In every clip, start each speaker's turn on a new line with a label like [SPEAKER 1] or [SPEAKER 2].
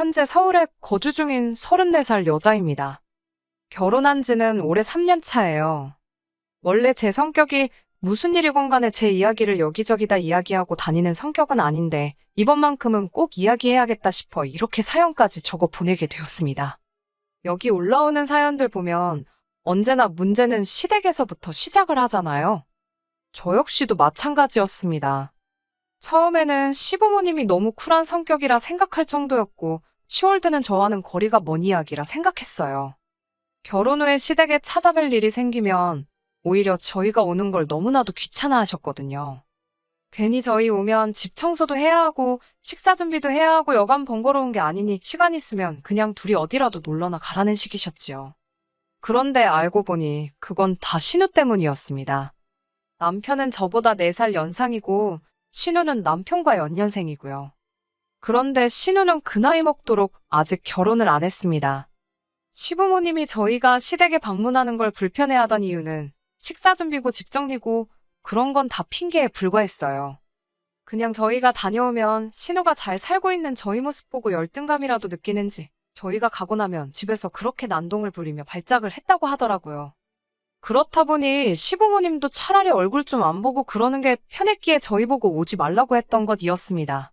[SPEAKER 1] 현재 서울에 거주 중인 34살 여자입니다. 결혼한 지는 올해 3년 차예요. 원래 제 성격이 무슨 일이건 간에 제 이야기를 여기저기 다 이야기하고 다니는 성격은 아닌데 이번만큼은 꼭 이야기해야겠다 싶어 이렇게 사연까지 적어 보내게 되었습니다. 여기 올라오는 사연들 보면 언제나 문제는 시댁에서부터 시작을 하잖아요. 저 역시도 마찬가지였습니다. 처음에는 시부모님이 너무 쿨한 성격이라 생각할 정도였고 10월드는 저와는 거리가 먼 이야기라 생각했어요. 결혼 후에 시댁에 찾아뵐 일이 생기면 오히려 저희가 오는 걸 너무나도 귀찮아 하셨거든요. 괜히 저희 오면 집 청소도 해야 하고 식사 준비도 해야 하고 여간 번거로운 게 아니니 시간 있으면 그냥 둘이 어디라도 놀러나 가라는 식이셨지요. 그런데 알고 보니 그건 다 신우 때문이었습니다. 남편은 저보다 4살 연상이고 신우는 남편과 연년생이고요. 그런데 신우는 그 나이 먹도록 아직 결혼을 안 했습니다. 시부모님이 저희가 시댁에 방문하는 걸 불편해하던 이유는 식사 준비고 집 정리고 그런 건 다 핑계에 불과했어요. 그냥 저희가 다녀오면 신우가 잘 살고 있는 저희 모습 보고 열등감이라도 느끼는지 저희가 가고 나면 집에서 그렇게 난동을 부리며 발작을 했다고 하더라고요. 그렇다 보니 시부모님도 차라리 얼굴 좀 안 보고 그러는 게 편했기에 저희 보고 오지 말라고 했던 것이었습니다.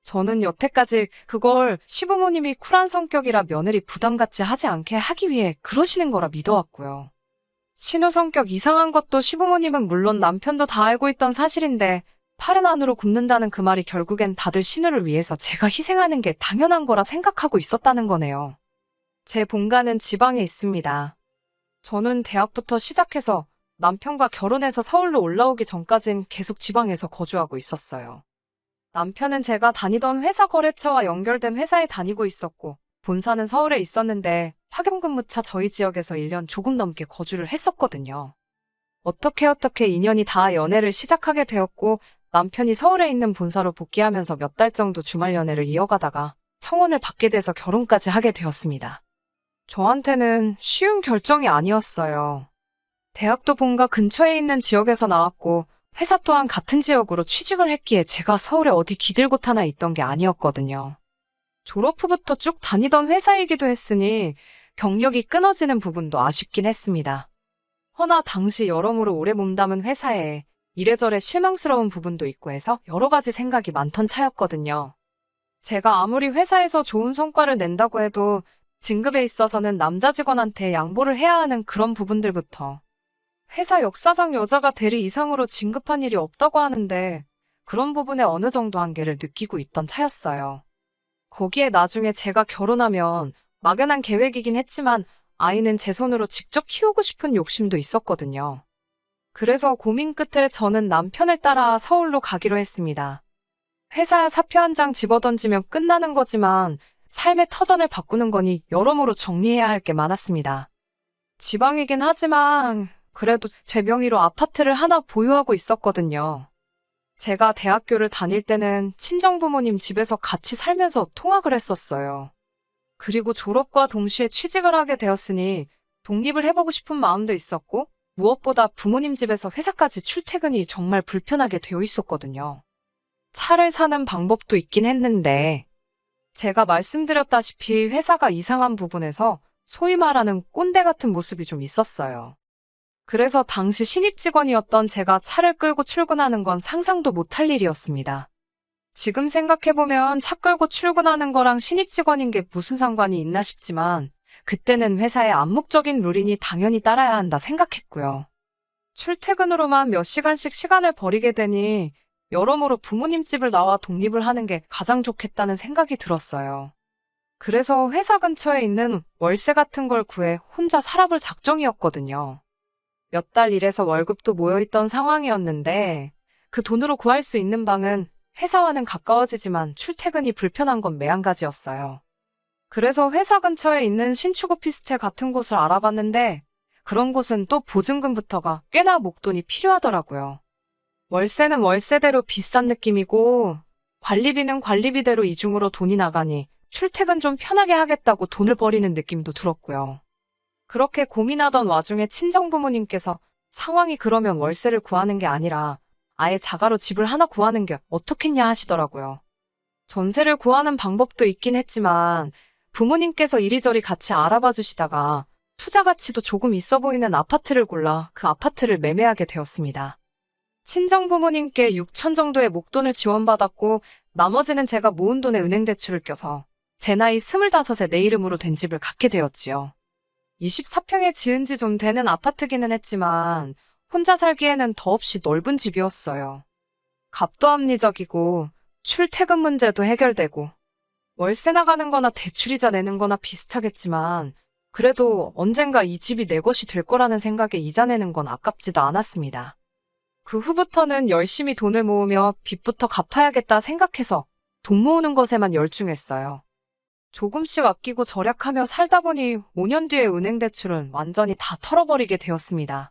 [SPEAKER 1] 저는 여태까지 그걸 시부모님이 쿨한 성격이라 며느리 부담 갖지 하지 않게 하기 위해 그러시는 거라 믿어왔고요. 신우 성격 이상한 것도 시부모님은 물론 남편도 다 알고 있던 사실인데 팔은 안으로 굽는다는 그 말이 결국엔 다들 신우를 위해서 제가 희생하는 게 당연한 거라 생각하고 있었다는 거네요. 제 본가는 지방에 있습니다. 저는 대학부터 시작해서 남편과 결혼해서 서울로 올라오기 전까진 계속 지방에서 거주하고 있었어요. 남편은 제가 다니던 회사 거래처와 연결된 회사에 다니고 있었고 본사는 서울에 있었는데 파견근무차 저희 지역에서 1년 조금 넘게 거주를 했었거든요. 어떻게 인연이 다 연애를 시작하게 되었고 남편이 서울에 있는 본사로 복귀하면서 몇 달 정도 주말 연애를 이어가다가 청혼을 받게 돼서 결혼까지 하게 되었습니다. 저한테는 쉬운 결정이 아니었어요. 대학도 본가 근처에 있는 지역에서 나왔고 회사 또한 같은 지역으로 취직을 했기에 제가 서울에 어디 기들곳 하나 있던 게 아니었거든요. 졸업 후부터 쭉 다니던 회사이기도 했으니 경력이 끊어지는 부분도 아쉽긴 했습니다. 허나 당시 여러모로 오래 몸담은 회사에 이래저래 실망스러운 부분도 있고 해서 여러 가지 생각이 많던 차였거든요. 제가 아무리 회사에서 좋은 성과를 낸다고 해도 진급에 있어서는 남자 직원한테 양보를 해야 하는 그런 부분들부터 회사 역사상 여자가 대리 이상으로 진급한 일이 없다고 하는데 그런 부분에 어느 정도 한계를 느끼고 있던 차였어요. 거기에 나중에 제가 결혼하면 막연한 계획이긴 했지만 아이는 제 손으로 직접 키우고 싶은 욕심도 있었거든요. 그래서 고민 끝에 저는 남편을 따라 서울로 가기로 했습니다. 회사 사표 한 장 집어던지면 끝나는 거지만 삶의 터전을 바꾸는 거니 여러모로 정리해야 할 게 많았습니다. 지방이긴 하지만 그래도 제 명의로 아파트를 하나 보유하고 있었거든요. 제가 대학교를 다닐 때는 친정부모님 집에서 같이 살면서 통학을 했었어요. 그리고 졸업과 동시에 취직을 하게 되었으니 독립을 해보고 싶은 마음도 있었고 무엇보다 부모님 집에서 회사까지 출퇴근이 정말 불편하게 되어 있었거든요. 차를 사는 방법도 있긴 했는데 제가 말씀드렸다시피 회사가 이상한 부분에서 소위 말하는 꼰대 같은 모습이 좀 있었어요. 그래서 당시 신입 직원이었던 제가 차를 끌고 출근하는 건 상상도 못할 일이었습니다. 지금 생각해보면 차 끌고 출근하는 거랑 신입 직원인 게 무슨 상관이 있나 싶지만 그때는 회사의 암묵적인 룰이니 당연히 따라야 한다 생각했고요. 출퇴근으로만 몇 시간씩 시간을 버리게 되니 여러모로 부모님 집을 나와 독립을 하는 게 가장 좋겠다는 생각이 들었어요. 그래서 회사 근처에 있는 월세 같은 걸 구해 혼자 살아볼 작정이었거든요. 몇 달 일해서 월급도 모여있던 상황이었는데 그 돈으로 구할 수 있는 방은 회사와는 가까워지지만 출퇴근이 불편한 건 매한가지였어요. 그래서 회사 근처에 있는 신축 오피스텔 같은 곳을 알아봤는데 그런 곳은 또 보증금부터가 꽤나 목돈이 필요하더라고요. 월세는 월세대로 비싼 느낌이고 관리비는 관리비대로 이중으로 돈이 나가니 출퇴근 좀 편하게 하겠다고 돈을 버리는 느낌도 들었고요. 그렇게 고민하던 와중에 친정부모님께서 상황이 그러면 월세를 구하는 게 아니라 아예 자가로 집을 하나 구하는 게 어떻겠냐 하시더라고요. 전세를 구하는 방법도 있긴 했지만 부모님께서 이리저리 같이 알아봐 주시다가 투자 가치도 조금 있어 보이는 아파트를 골라 그 아파트를 매매하게 되었습니다. 친정 부모님께 6천 정도의 목돈을 지원받았고 나머지는 제가 모은 돈에 은행 대출을 껴서 제 나이 25에 내 이름으로 된 집을 갖게 되었지요. 24평에 지은 지 좀 되는 아파트기는 했지만 혼자 살기에는 더없이 넓은 집이었어요. 값도 합리적이고 출퇴근 문제도 해결되고 월세 나가는 거나 대출이자 내는 거나 비슷하겠지만 그래도 언젠가 이 집이 내 것이 될 거라는 생각에 이자 내는 건 아깝지도 않았습니다. 그 후부터는 열심히 돈을 모으며 빚부터 갚아야겠다 생각해서 돈 모으는 것에만 열중했어요. 조금씩 아끼고 절약하며 살다 보니 5년 뒤에 은행 대출은 완전히 다 털어버리게 되었습니다.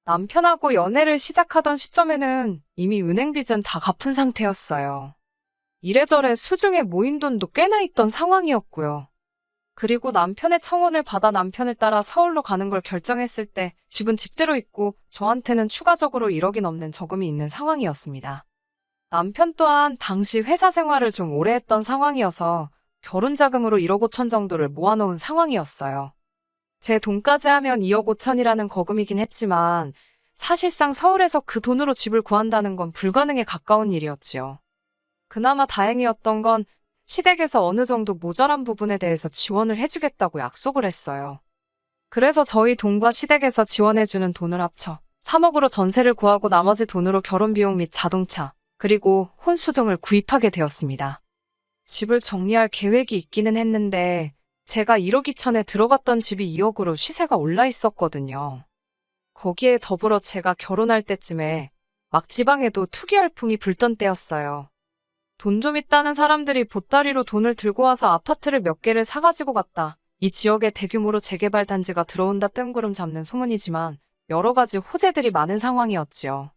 [SPEAKER 1] 남편하고 연애를 시작하던 시점에는 이미 은행 빚은 다 갚은 상태였어요. 이래저래 수중에 모인 돈도 꽤나 있던 상황이었고요. 그리고 남편의 청혼을 받아 남편을 따라 서울로 가는 걸 결정했을 때 집은 집대로 있고 저한테는 추가적으로 1억이 넘는 저금이 있는 상황이었습니다. 남편 또한 당시 회사 생활을 좀 오래 했던 상황이어서 결혼 자금으로 1억 5천 정도를 모아놓은 상황이었어요. 제 돈까지 하면 2억 5천이라는 거금이긴 했지만 사실상 서울에서 그 돈으로 집을 구한다는 건 불가능에 가까운 일이었지요. 그나마 다행이었던 건 시댁에서 어느 정도 모자란 부분에 대해서 지원을 해주겠다고 약속을 했어요. 그래서 저희 돈과 시댁에서 지원해주는 돈을 합쳐 3억으로 전세를 구하고 나머지 돈으로 결혼 비용 및 자동차, 그리고 혼수 등을 구입하게 되었습니다. 집을 정리할 계획이 있기는 했는데 제가 1억 2천에 들어갔던 집이 2억으로 시세가 올라 있었거든요. 거기에 더불어 제가 결혼할 때쯤에 막 지방에도 투기 열풍이 불던 때였어요. 돈 좀 있다는 사람들이 보따리로 돈을 들고 와서 아파트를 몇 개를 사가지고 갔다. 이 지역에 대규모로 재개발 단지가 들어온다 뜬구름 잡는 소문이지만 여러 가지 호재들이 많은 상황이었지요.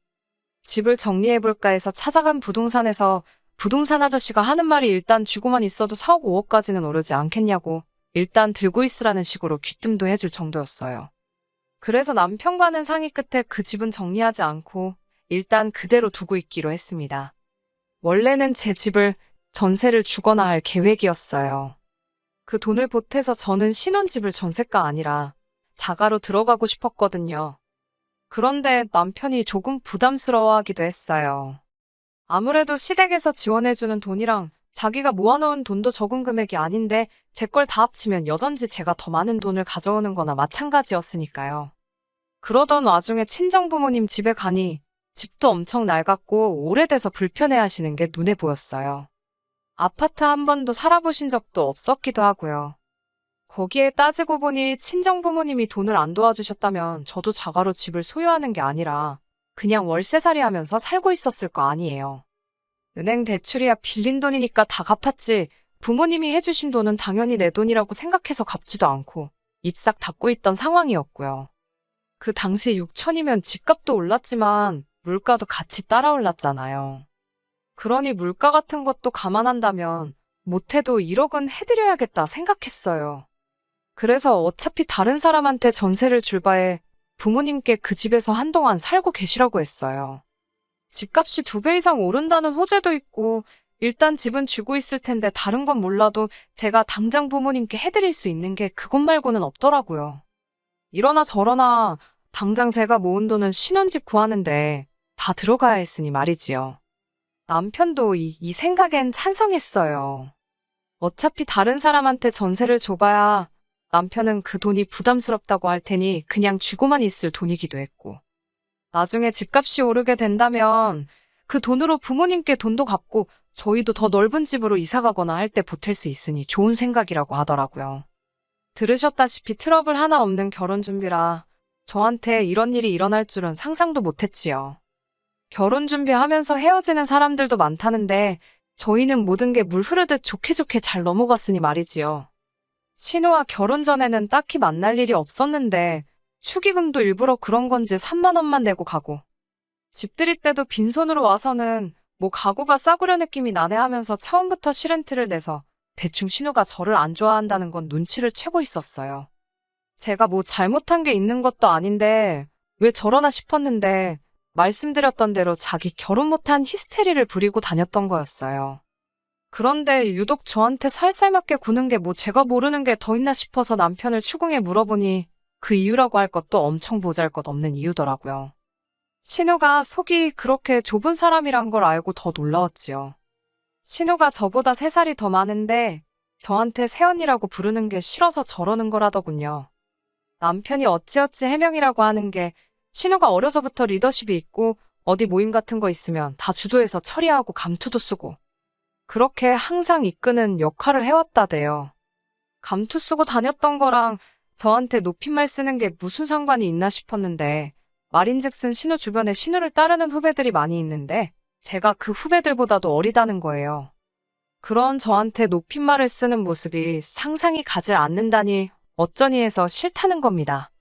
[SPEAKER 1] 집을 정리해볼까 해서 찾아간 부동산에서 부동산 아저씨가 하는 말이 일단 쥐고만 있어도 4억 5억까지는 오르지 않겠냐고 일단 들고 있으라는 식으로 귀뜸도 해줄 정도였어요. 그래서 남편과는 상의 끝에 그 집은 정리하지 않고 일단 그대로 두고 있기로 했습니다. 원래는 제 집을 전세를 주거나 할 계획이었어요. 그 돈을 보태서 저는 신혼집을 전세가 아니라 자가로 들어가고 싶었거든요. 그런데 남편이 조금 부담스러워하기도 했어요. 아무래도 시댁에서 지원해주는 돈이랑 자기가 모아놓은 돈도 적은 금액이 아닌데 제 걸 다 합치면 여전히 제가 더 많은 돈을 가져오는 거나 마찬가지였으니까요. 그러던 와중에 친정부모님 집에 가니 집도 엄청 낡았고 오래돼서 불편해하시는 게 눈에 보였어요. 아파트 한 번도 살아보신 적도 없었기도 하고요. 거기에 따지고 보니 친정부모님이 돈을 안 도와주셨다면 저도 자가로 집을 소유하는 게 아니라 그냥 월세살이 하면서 살고 있었을 거 아니에요. 은행 대출이야 빌린 돈이니까 다 갚았지 부모님이 해주신 돈은 당연히 내 돈이라고 생각해서 갚지도 않고 입싹 닫고 있던 상황이었고요. 그 당시 6천이면 집값도 올랐지만 물가도 같이 따라 올랐잖아요. 그러니 물가 같은 것도 감안한다면 못해도 1억은 해드려야겠다 생각했어요. 그래서 어차피 다른 사람한테 전세를 줄 바에 부모님께 그 집에서 한동안 살고 계시라고 했어요. 집값이 2배 이상 오른다는 호재도 있고 일단 집은 쥐고 있을 텐데 다른 건 몰라도 제가 당장 부모님께 해드릴 수 있는 게 그것 말고는 없더라고요. 이러나 저러나 당장 제가 모은 돈은 신혼집 구하는데 다 들어가야 했으니 말이지요. 남편도 이 생각엔 찬성했어요. 어차피 다른 사람한테 전세를 줘봐야 남편은 그 돈이 부담스럽다고 할 테니 그냥 쥐고만 있을 돈이기도 했고 나중에 집값이 오르게 된다면 그 돈으로 부모님께 돈도 갚고 저희도 더 넓은 집으로 이사가거나 할 때 보탤 수 있으니 좋은 생각이라고 하더라고요. 들으셨다시피 트러블 하나 없는 결혼 준비라 저한테 이런 일이 일어날 줄은 상상도 못했지요. 결혼 준비하면서 헤어지는 사람들도 많다는데 저희는 모든 게 물 흐르듯 좋게 좋게 잘 넘어갔으니 말이지요. 신우와 결혼 전에는 딱히 만날 일이 없었는데 축의금도 일부러 그런 건지 3만 원만 내고 가고 집 들일 때도 빈손으로 와서는 뭐 가구가 싸구려 느낌이 나네 하면서 처음부터 시렌트를 내서 대충 신우가 저를 안 좋아한다는 건 눈치를 채고 있었어요. 제가 뭐 잘못한 게 있는 것도 아닌데 왜 저러나 싶었는데 말씀드렸던 대로 자기 결혼 못한 히스테리를 부리고 다녔던 거였어요. 그런데 유독 저한테 살살맞게 구는 게 뭐 제가 모르는 게 더 있나 싶어서 남편을 추궁해 물어보니 그 이유라고 할 것도 엄청 보잘것없는 이유더라고요. 신우가 속이 그렇게 좁은 사람이란 걸 알고 더 놀라웠지요. 신우가 저보다 3살이 더 많은데 저한테 새언니라고 부르는 게 싫어서 저러는 거라더군요. 남편이 어찌어찌 해명이라고 하는 게 신우가 어려서부터 리더십이 있고 어디 모임 같은 거 있으면 다 주도해서 처리하고 감투도 쓰고 그렇게 항상 이끄는 역할을 해왔다대요. 감투 쓰고 다녔던 거랑 저한테 높임말 쓰는 게 무슨 상관이 있나 싶었는데 말인즉슨 신우 주변에 신우를 따르는 후배들이 많이 있는데 제가 그 후배들보다도 어리다는 거예요. 그런 저한테 높임말을 쓰는 모습이 상상이 가질 않는다니 어쩌니 해서 싫다는 겁니다.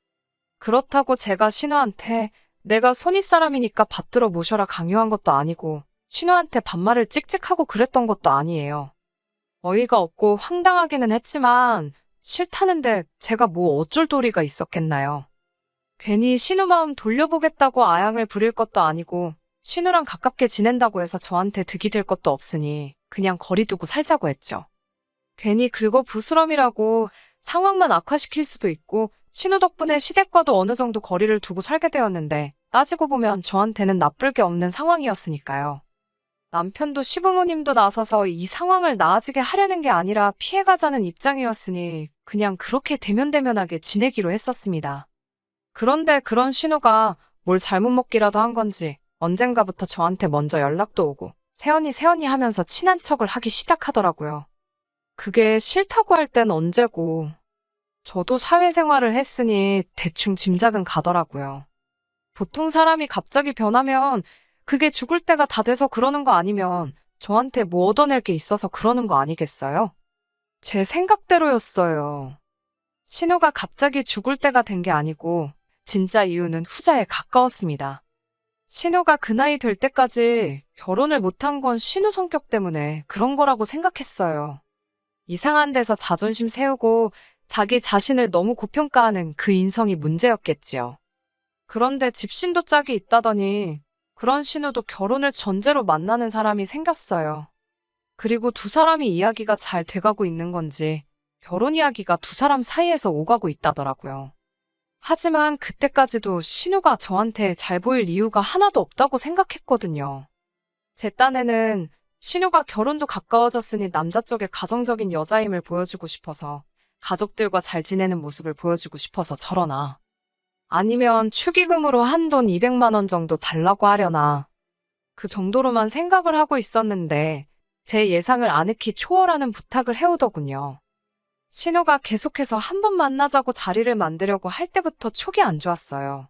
[SPEAKER 1] 그렇다고 제가 신우한테 내가 손윗 사람이니까 받들어 모셔라 강요한 것도 아니고 신우한테 반말을 찍찍하고 그랬던 것도 아니에요. 어이가 없고 황당하기는 했지만 싫다는데 제가 뭐 어쩔 도리가 있었겠나요. 괜히 신우 마음 돌려보겠다고 아양을 부릴 것도 아니고 신우랑 가깝게 지낸다고 해서 저한테 득이 될 것도 없으니 그냥 거리 두고 살자고 했죠. 괜히 긁어 부스럼이라고 상황만 악화시킬 수도 있고 신우 덕분에 시댁과도 어느 정도 거리를 두고 살게 되었는데 따지고 보면 저한테는 나쁠 게 없는 상황이었으니까요. 남편도 시부모님도 나서서 이 상황을 나아지게 하려는 게 아니라 피해가자는 입장이었으니 그냥 그렇게 대면대면하게 지내기로 했었습니다. 그런데 그런 신우가 뭘 잘못 먹기라도 한 건지 언젠가부터 저한테 먼저 연락도 오고 새언니 하면서 친한 척을 하기 시작하더라고요. 그게 싫다고 할 땐 언제고 저도 사회생활을 했으니 대충 짐작은 가더라고요. 보통 사람이 갑자기 변하면 그게 죽을 때가 다 돼서 그러는 거 아니면 저한테 뭐 얻어낼 게 있어서 그러는 거 아니겠어요? 제 생각대로였어요. 신우가 갑자기 죽을 때가 된 게 아니고 진짜 이유는 후자에 가까웠습니다. 신우가 그 나이 될 때까지 결혼을 못한 건 신우 성격 때문에 그런 거라고 생각했어요. 이상한 데서 자존심 세우고 자기 자신을 너무 고평가하는 그 인성이 문제였겠지요. 그런데 집신도 짝이 있다더니 그런 신우도 결혼을 전제로 만나는 사람이 생겼어요. 그리고 두 사람이 이야기가 잘 돼가고 있는 건지 결혼 이야기가 두 사람 사이에서 오가고 있다더라고요. 하지만 그때까지도 신우가 저한테 잘 보일 이유가 하나도 없다고 생각했거든요. 제 딴에는 신우가 결혼도 가까워졌으니 남자 쪽에 가정적인 여자임을 보여주고 싶어서 가족들과 잘 지내는 모습을 보여주고 싶어서 저러나 아니면 축의금으로 한돈 200만 원 정도 달라고 하려나 그 정도로만 생각을 하고 있었는데 제 예상을 아늑히 초월하는 부탁을 해오더군요. 신우가 계속해서 한 번 만나자고 자리를 만들려고 할 때부터 촉이 안 좋았어요.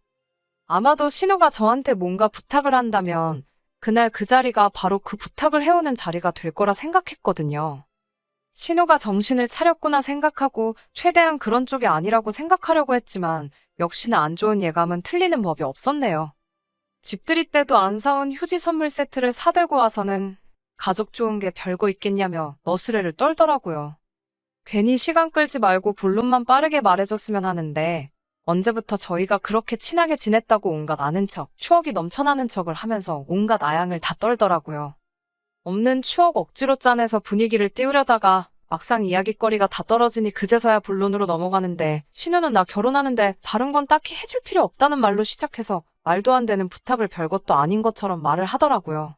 [SPEAKER 1] 아마도 신우가 저한테 뭔가 부탁을 한다면 그날 그 자리가 바로 그 부탁을 해오는 자리가 될 거라 생각했거든요. 신우가 정신을 차렸구나 생각하고 최대한 그런 쪽이 아니라고 생각하려고 했지만 역시나 안 좋은 예감은 틀리는 법이 없었네요. 집들이 때도 안 사온 휴지 선물 세트를 사들고 와서는 가족 좋은 게 별거 있겠냐며 너스레를 떨더라고요. 괜히 시간 끌지 말고 본론만 빠르게 말해줬으면 하는데 언제부터 저희가 그렇게 친하게 지냈다고 온갖 아는 척, 추억이 넘쳐나는 척을 하면서 온갖 아양을 다 떨더라고요. 없는 추억 억지로 짜내서 분위기를 띄우려다가 막상 이야깃거리가 다 떨어지니 그제서야 본론으로 넘어가는데 신우는 나 결혼하는데 다른 건 딱히 해줄 필요 없다는 말로 시작해서 말도 안 되는 부탁을 별것도 아닌 것처럼 말을 하더라고요.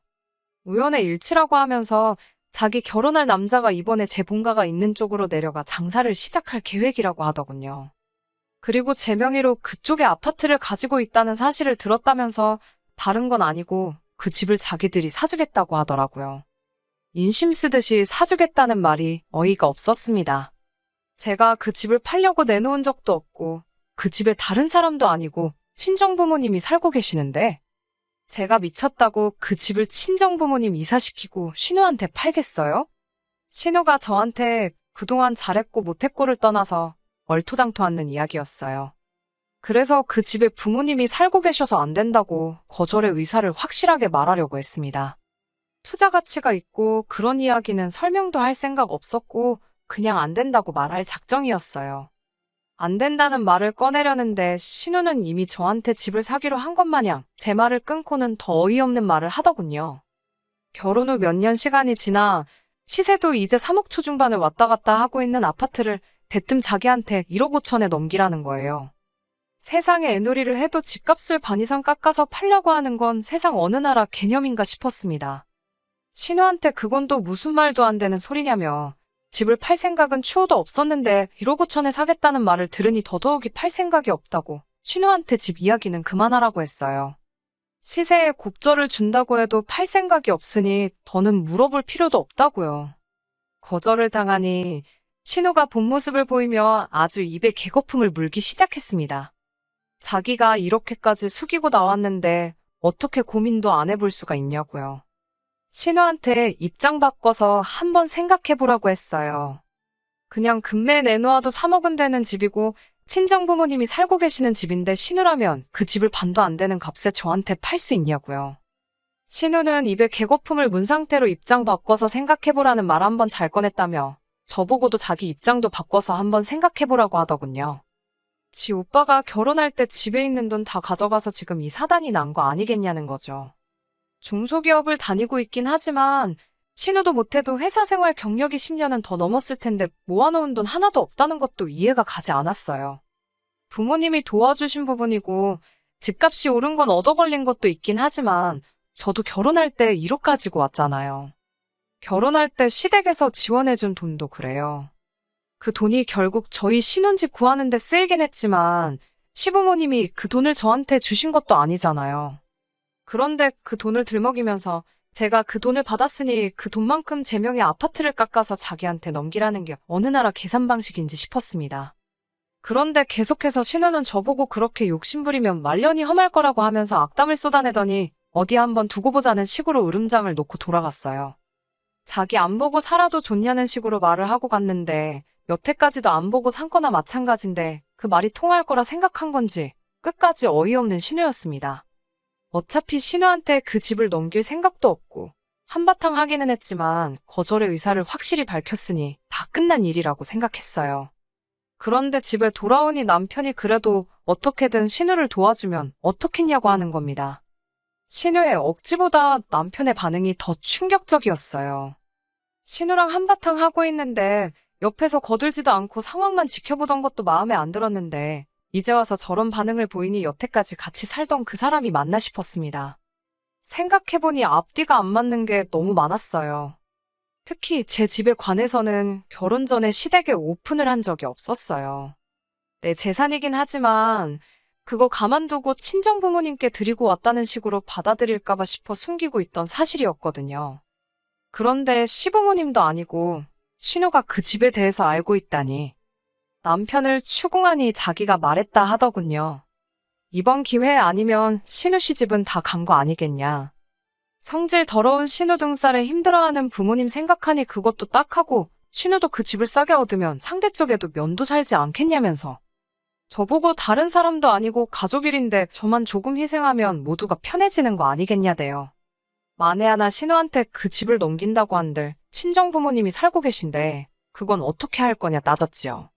[SPEAKER 1] 우연의 일치라고 하면서 자기 결혼할 남자가 이번에 제 본가가 있는 쪽으로 내려가 장사를 시작할 계획이라고 하더군요. 그리고 제 명의로 그쪽에 아파트를 가지고 있다는 사실을 들었다면서 다른 건 아니고 그 집을 자기들이 사주겠다고 하더라고요. 인심 쓰듯이 사주겠다는 말이 어이가 없었습니다. 제가 그 집을 팔려고 내놓은 적도 없고 그 집에 다른 사람도 아니고 친정부모님이 살고 계시는데 제가 미쳤다고 그 집을 친정부모님 이사시키고 신우한테 팔겠어요? 신우가 저한테 그동안 잘했고 못했고를 떠나서 얼토당토 않는 이야기였어요. 그래서 그 집에 부모님이 살고 계셔서 안 된다고 거절의 의사를 확실하게 말하려고 했습니다. 투자 가치가 있고 그런 이야기는 설명도 할 생각 없었고 그냥 안 된다고 말할 작정이었어요. 안 된다는 말을 꺼내려는데 신우는 이미 저한테 집을 사기로 한 것 마냥 제 말을 끊고는 더 어이없는 말을 하더군요. 결혼 후 몇 년 시간이 지나 시세도 이제 3억 초중반을 왔다 갔다 하고 있는 아파트를 대뜸 자기한테 1억 5천에 넘기라는 거예요. 세상에 애놀이를 해도 집값을 반 이상 깎아서 팔려고 하는 건 세상 어느 나라 개념인가 싶었습니다. 신우한테 그건 또 무슨 말도 안 되는 소리냐며 집을 팔 생각은 추호도 없었는데 1억 5천에 사겠다는 말을 들으니 더더욱이 팔 생각이 없다고 신우한테 집 이야기는 그만하라고 했어요. 시세에 곱절을 준다고 해도 팔 생각이 없으니 더는 물어볼 필요도 없다고요. 거절을 당하니 신우가 본 모습을 보이며 아주 입에 개거품을 물기 시작했습니다. 자기가 이렇게까지 숙이고 나왔는데 어떻게 고민도 안 해볼 수가 있냐고요. 신우한테 입장 바꿔서 한번 생각해보라고 했어요. 그냥 금매에 내놓아도 3억은 되는 집이고 친정부모님이 살고 계시는 집인데 신우라면 그 집을 반도 안 되는 값에 저한테 팔 수 있냐고요. 신우는 입에 개거품을 문 상태로 입장 바꿔서 생각해보라는 말 한번 잘 꺼냈다며 저보고도 자기 입장도 바꿔서 한번 생각해보라고 하더군요. 지 오빠가 결혼할 때 집에 있는 돈 다 가져가서 지금 이 사단이 난 거 아니겠냐는 거죠. 중소기업을 다니고 있긴 하지만 신우도 못해도 회사 생활 경력이 10년은 더 넘었을 텐데 모아놓은 돈 하나도 없다는 것도 이해가 가지 않았어요. 부모님이 도와주신 부분이고 집값이 오른 건 얻어 걸린 것도 있긴 하지만 저도 결혼할 때 1억 가지고 왔잖아요. 결혼할 때 시댁에서 지원해준 돈도 그래요. 그 돈이 결국 저희 신혼집 구하는 데 쓰이긴 했지만 시부모님이 그 돈을 저한테 주신 것도 아니잖아요. 그런데 그 돈을 들먹이면서 제가 그 돈을 받았으니 그 돈만큼 제 명의 아파트를 깎아서 자기한테 넘기라는 게 어느 나라 계산 방식인지 싶었습니다. 그런데 계속해서 신우는 저보고 그렇게 욕심부리면 말년이 험할 거라고 하면서 악담을 쏟아내더니 어디 한번 두고 보자는 식으로 으름장을 놓고 돌아갔어요. 자기 안 보고 살아도 좋냐는 식으로 말을 하고 갔는데 여태까지도 안 보고 산 거나 마찬가지인데 그 말이 통할 거라 생각한 건지 끝까지 어이없는 신우였습니다. 어차피 신우한테 그 집을 넘길 생각도 없고 한바탕 하기는 했지만 거절의 의사를 확실히 밝혔으니 다 끝난 일이라고 생각했어요. 그런데 집에 돌아오니 남편이 그래도 어떻게든 신우를 도와주면 어떻겠냐고 하는 겁니다. 신우의 억지보다 남편의 반응이 더 충격적이었어요. 신우랑 한바탕 하고 있는데 옆에서 거들지도 않고 상황만 지켜보던 것도 마음에 안 들었는데 이제 와서 저런 반응을 보이니 여태까지 같이 살던 그 사람이 맞나 싶었습니다. 생각해보니 앞뒤가 안 맞는 게 너무 많았어요. 특히 제 집에 관해서는 결혼 전에 시댁에 오픈을 한 적이 없었어요. 내 재산이긴 하지만 그거 가만두고 친정부모님께 드리고 왔다는 식으로 받아들일까봐 싶어 숨기고 있던 사실이었거든요. 그런데 시부모님도 아니고 신우가 그 집에 대해서 알고 있다니 남편을 추궁하니 자기가 말했다 하더군요. 이번 기회 아니면 신우 씨 집은 다 간 거 아니겠냐. 성질 더러운 신우 등살에 힘들어하는 부모님 생각하니 그것도 딱하고 신우도 그 집을 싸게 얻으면 상대 쪽에도 면도 살지 않겠냐면서. 저보고 다른 사람도 아니고 가족 일인데 저만 조금 희생하면 모두가 편해지는 거 아니겠냐대요. 만에 하나 신우한테 그 집을 넘긴다고 한들 친정부모님이 살고 계신데 그건 어떻게 할 거냐 따졌지요.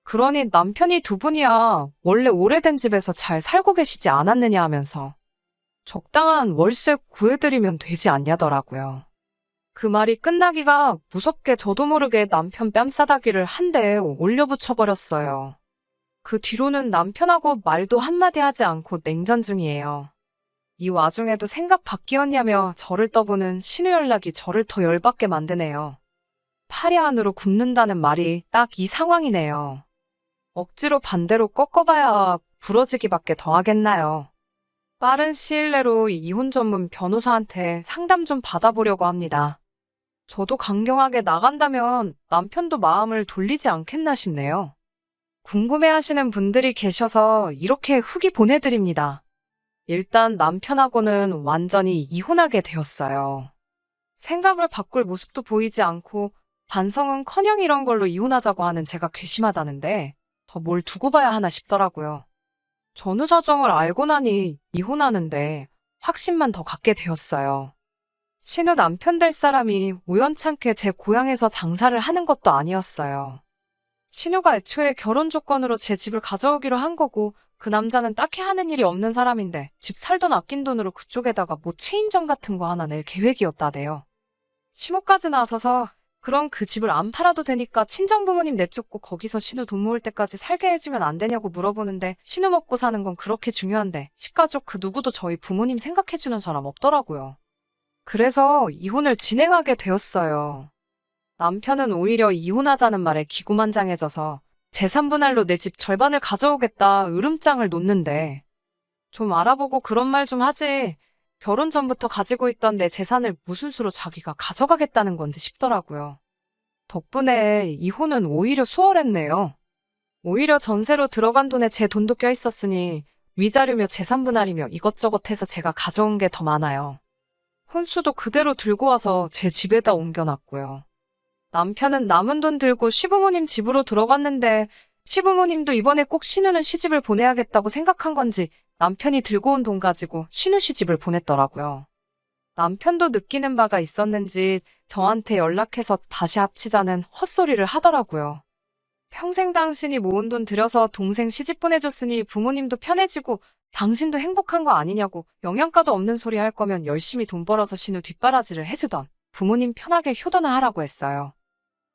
[SPEAKER 1] 그러니 남편이 두 분이야 원래 오래된 집에서 잘 살고 계시지 않았느냐 하면서 적당한 월세 구해드리면 되지 않냐더라고요. 그 말이 끝나기가 무섭게 저도 모르게 남편 뺨싸다기를 한 대에 올려붙여버렸어요. 그 뒤로는 남편하고 말도 한마디 하지 않고 냉전 중이에요. 이 와중에도 생각 바뀌었냐며 저를 떠보는 신우 연락이 저를 더 열받게 만드네요. 파리 안으로 굽는다는 말이 딱 이 상황이네요. 억지로 반대로 꺾어봐야 부러지기밖에 더 하겠나요. 빠른 시일 내로 이혼 전문 변호사한테 상담 좀 받아보려고 합니다. 저도 강경하게 나간다면 남편도 마음을 돌리지 않겠나 싶네요. 궁금해하시는 분들이 계셔서 이렇게 후기 보내드립니다. 일단 남편하고는 완전히 이혼하게 되었어요. 생각을 바꿀 모습도 보이지 않고 반성은커녕 이런 걸로 이혼하자고 하는 제가 괘씸하다는데 더 뭘 두고 봐야 하나 싶더라고요. 전후 사정을 알고 나니 이혼하는데 확신만 더 갖게 되었어요. 신우 남편 될 사람이 우연찮게 제 고향에서 장사를 하는 것도 아니었어요. 신우가 애초에 결혼 조건으로 제 집을 가져오기로 한 거고 그 남자는 딱히 하는 일이 없는 사람인데 집 살던 아낀 돈으로 그쪽에다가 뭐 체인점 같은 거 하나 낼 계획이었다대요. 시모까지 나서서 그럼 그 집을 안 팔아도 되니까 친정부모님 내쫓고 거기서 신우 돈 모을 때까지 살게 해주면 안 되냐고 물어보는데 신우 먹고 사는 건 그렇게 중요한데 식가족 그 누구도 저희 부모님 생각해주는 사람 없더라고요. 그래서 이혼을 진행하게 되었어요. 남편은 오히려 이혼하자는 말에 기고만장해져서 재산 분할로 내 집 절반을 가져오겠다 으름장을 놓는데 좀 알아보고 그런 말 좀 하지. 결혼 전부터 가지고 있던 내 재산을 무슨 수로 자기가 가져가겠다는 건지 싶더라고요. 덕분에 이혼은 오히려 수월했네요. 오히려 전세로 들어간 돈에 제 돈도 껴있었으니 위자료며 재산 분할이며 이것저것 해서 제가 가져온 게 더 많아요. 혼수도 그대로 들고 와서 제 집에다 옮겨놨고요. 남편은 남은 돈 들고 시부모님 집으로 들어갔는데 시부모님도 이번에 꼭 신우는 시집을 보내야겠다고 생각한 건지 남편이 들고 온 돈 가지고 신우 시집을 보냈더라고요. 남편도 느끼는 바가 있었는지 저한테 연락해서 다시 합치자는 헛소리를 하더라고요. 평생 당신이 모은 돈 들여서 동생 시집 보내줬으니 부모님도 편해지고 당신도 행복한 거 아니냐고 영양가도 없는 소리 할 거면 열심히 돈 벌어서 신우 뒷바라지를 해주던 부모님 편하게 효도나 하라고 했어요.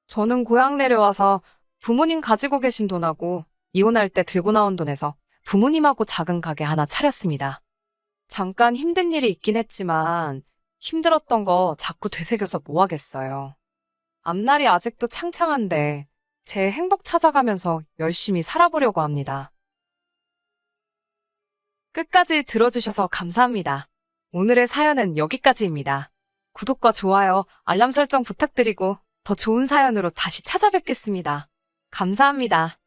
[SPEAKER 1] 저는 고향 내려와서 부모님 가지고 계신 돈하고 이혼할 때 들고 나온 돈에서 부모님하고 작은 가게 하나 차렸습니다. 잠깐 힘든 일이 있긴 했지만 힘들었던 거 자꾸 되새겨서 뭐 하겠어요. 앞날이 아직도 창창한데 제 행복 찾아가면서 열심히 살아보려고 합니다. 끝까지 들어주셔서 감사합니다. 오늘의 사연은 여기까지입니다. 구독과 좋아요, 알람 설정 부탁드리고 더 좋은 사연으로 다시 찾아뵙겠습니다. 감사합니다.